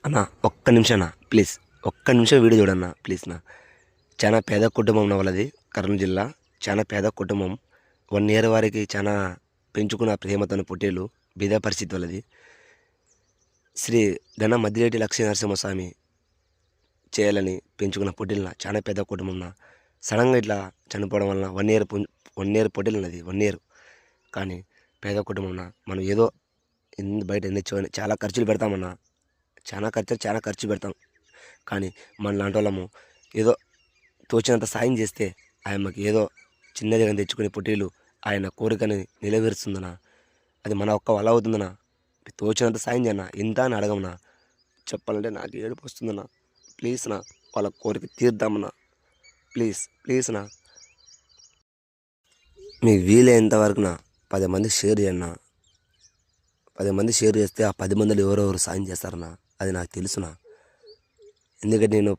అన్నా ఒక్క నిమిషం అన్నా ప్లీజ్, ఒక్క నిమిషం వీడియో చూడన్నా ప్లీజ్ నా. చాలా పేద కుటుంబం నా వాళ్ళది, కర్నూలు జిల్లా. చాలా పేద కుటుంబం. 1 ఇయర్ వారికి చాలా పెంచుకున్న ప్రేమతోని పొట్టేలు. బీద పరిస్థితి వాళ్ళది. శ్రీ ధన మద్దిరెడ్డి లక్ష్మీ నరసింహస్వామి చేయాలని పెంచుకున్న పొట్టేలున చాలా పేద కుటుంబం నా. సడన్గా ఇట్లా చనిపోవడం వలన 1 ఇయర్ పొట్టేలు ఉన్నది, 1 ఇయర్. కానీ పేద కుటుంబం నా. మనం ఏదో బయట చాలా ఖర్చులు పెడతామన్నా, చాలా ఖర్చు పెడతాం. కానీ మన లాంటి వాళ్ళము ఏదో తోచినంత సాయం చేస్తే ఆయమ్మకి ఏదో చిన్నదిగా తెచ్చుకునే పొట్టేలు ఆయన కోరికని నెరవేరుస్తుందనా. అది మన ఒక్క వల్ల అవుతుందనా. తోచినంత సాయం చేయన్నా, ఎంత అని అడగమన్నా. చెప్పాలంటే నాకు ఏడుపు వస్తుందన్నా. ప్లీజ్ నా, వాళ్ళ కోరిక తీర్దామన్నా. ప్లీజ్ ప్లీజ్ నా, మీకు వీలైనంత వరకు నా 10 మందికి షేర్ చేయన్నా. 10 మంది షేర్ చేస్తే ఆ 10 మందిలో ఎవరెవరు సాయం చేస్తారన్నా, అది నాకు తెలుసునా. ఎందుకంటే నేను